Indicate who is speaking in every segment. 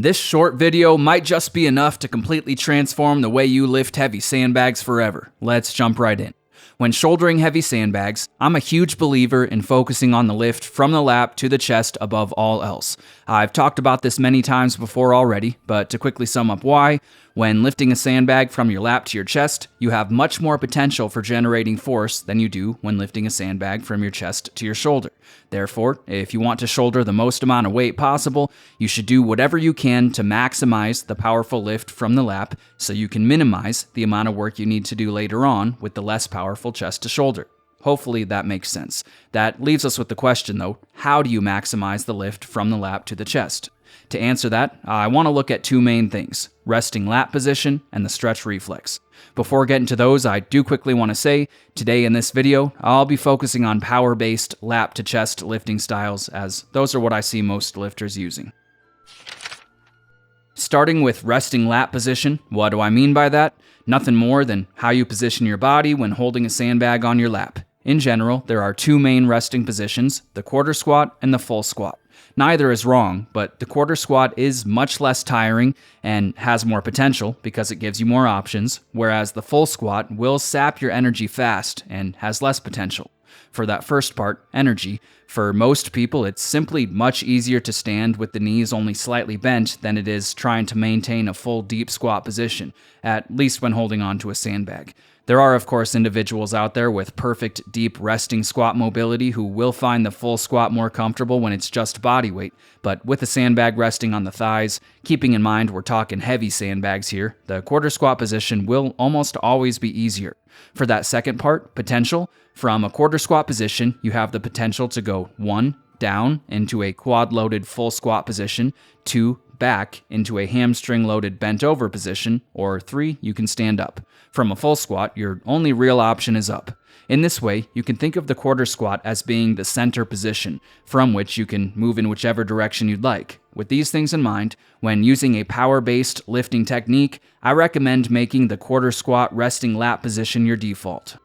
Speaker 1: This short video might just be enough to completely transform the way you lift heavy sandbags forever. Let's jump right in. When shouldering heavy sandbags, I'm a huge believer in focusing on the lift from the lap to the chest above all else. I've talked about this many times before already, but to quickly sum up why, when lifting a sandbag from your lap to your chest, you have much more potential for generating force than you do when lifting a sandbag from your chest to your shoulder. Therefore, if you want to shoulder the most amount of weight possible, you should do whatever you can to maximize the powerful lift from the lap so you can minimize the amount of work you need to do later on with the less powerful chest to shoulder. Hopefully that makes sense. That leaves us with the question though, how do you maximize the lift from the lap to the chest? To answer that, I want to look at two main things, resting lap position and the stretch reflex. Before getting to those, I do quickly want to say, today in this video, I'll be focusing on power-based lap to chest lifting styles, as those are what I see most lifters using. Starting with resting lap position, what do I mean by that? Nothing more than how you position your body when holding a sandbag on your lap. In general, there are two main resting positions, the quarter squat and the full squat. Neither is wrong, but the quarter squat is much less tiring and has more potential because it gives you more options, whereas the full squat will sap your energy fast and has less potential. For that first part, energy, for most people it's simply much easier to stand with the knees only slightly bent than it is trying to maintain a full deep squat position, at least when holding onto a sandbag. There are, of course, individuals out there with perfect deep resting squat mobility who will find the full squat more comfortable when it's just body weight, but with a sandbag resting on the thighs, keeping in mind we're talking heavy sandbags here, the quarter squat position will almost always be easier. For that second part, potential, from a quarter squat position, you have the potential to go 1, down into a quad-loaded full squat position, 2, back into a hamstring-loaded bent-over position, or 3, you can stand up. From a full squat, your only real option is up. In this way, you can think of the quarter squat as being the center position, from which you can move in whichever direction you'd like. With these things in mind, when using a power-based lifting technique, I recommend making the quarter squat resting lap position your default.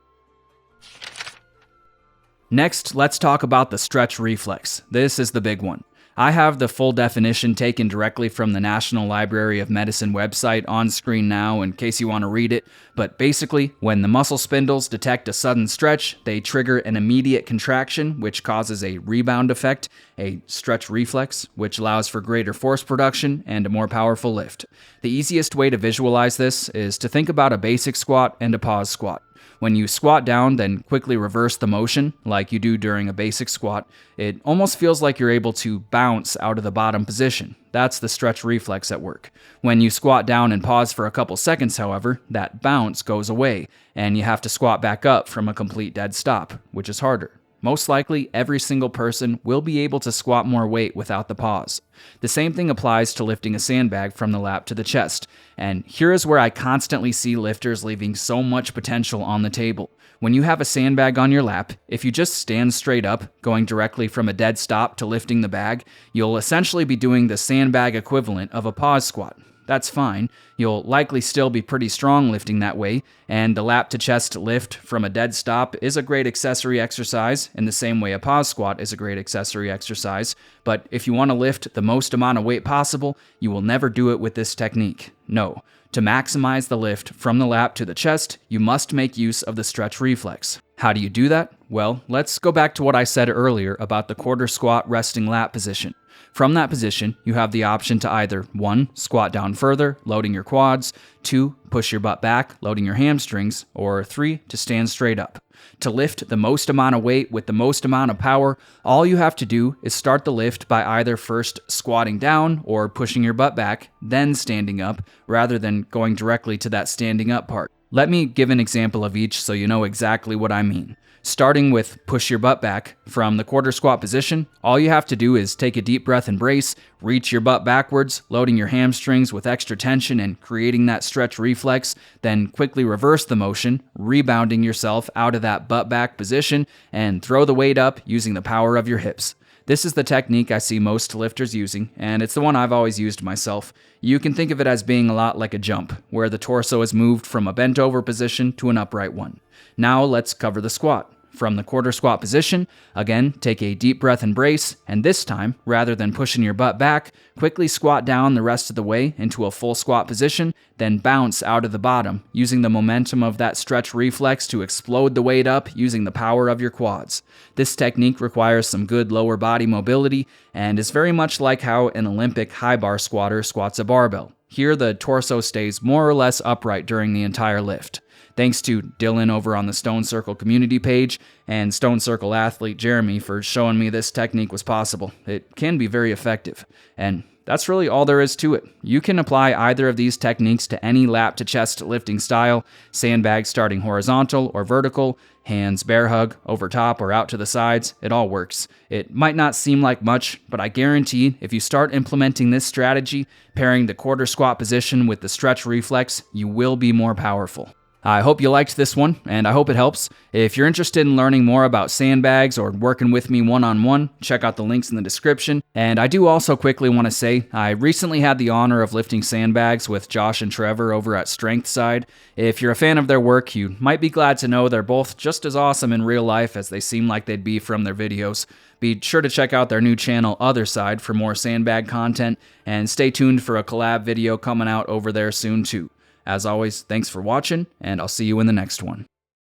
Speaker 1: Next, let's talk about the stretch reflex. This is the big one. I have the full definition taken directly from the National Library of Medicine website on screen now in case you want to read it, but basically, when the muscle spindles detect a sudden stretch, they trigger an immediate contraction, which causes a rebound effect, a stretch reflex, which allows for greater force production and a more powerful lift. The easiest way to visualize this is to think about a basic squat and a pause squat. When you squat down, then quickly reverse the motion, like you do during a basic squat, it almost feels like you're able to bounce out of the bottom position. That's the stretch reflex at work. When you squat down and pause for a couple seconds, however, that bounce goes away, and you have to squat back up from a complete dead stop, which is harder. Most likely, every single person will be able to squat more weight without the pause. The same thing applies to lifting a sandbag from the lap to the chest, and here is where I constantly see lifters leaving so much potential on the table. When you have a sandbag on your lap, if you just stand straight up, going directly from a dead stop to lifting the bag, you'll essentially be doing the sandbag equivalent of a pause squat. That's fine. You'll likely still be pretty strong lifting that way, and the lap to chest lift from a dead stop is a great accessory exercise in the same way a pause squat is a great accessory exercise, but if you want to lift the most amount of weight possible, you will never do it with this technique. No. To maximize the lift from the lap to the chest, you must make use of the stretch reflex. How do you do that? Well, let's go back to what I said earlier about the quarter squat resting lap position. From that position, you have the option to either 1. Squat down further, loading your quads, 2. Push your butt back, loading your hamstrings, or 3. To stand straight up. To lift the most amount of weight with the most amount of power, all you have to do is start the lift by either first squatting down or pushing your butt back, then standing up, rather than going directly to that standing up part. Let me give an example of each so you know exactly what I mean. Starting with push your butt back, from the quarter squat position, all you have to do is take a deep breath and brace, reach your butt backwards, loading your hamstrings with extra tension and creating that stretch reflex, then quickly reverse the motion, rebounding yourself out of that butt back position, and throw the weight up using the power of your hips. This is the technique I see most lifters using, and it's the one I've always used myself. You can think of it as being a lot like a jump, where the torso is moved from a bent over position to an upright one. Now let's cover the squat. from the quarter squat position. Again, take a deep breath and brace, and this time, rather than pushing your butt back, quickly squat down the rest of the way into a full squat position, then bounce out of the bottom, using the momentum of that stretch reflex to explode the weight up using the power of your quads. This technique requires some good lower body mobility and is very much like how an Olympic high bar squatter squats a barbell. Here, the torso stays more or less upright during the entire lift. Thanks to Dylan over on the Stone Circle community page and Stone Circle athlete Jeremy for showing me this technique was possible. It can be very effective. And that's really all there is to it. You can apply either of these techniques to any lap to chest lifting style, sandbag starting horizontal or vertical, hands bear hug, over top or out to the sides, it all works. It might not seem like much, but I guarantee if you start implementing this strategy, pairing the quarter squat position with the stretch reflex, you will be more powerful. I hope you liked this one, and I hope it helps. If you're interested in learning more about sandbags or working with me one-on-one, check out the links in the description. And I do also quickly want to say, I recently had the honor of lifting sandbags with Josh and Trevor over at StrengthSide. If you're a fan of their work, you might be glad to know they're both just as awesome in real life as they seem like they'd be from their videos. Be sure to check out their new channel, OtherSide, for more sandbag content, and stay tuned for a collab video coming out over there soon too. As always, thanks for watching, and I'll see you in the next one.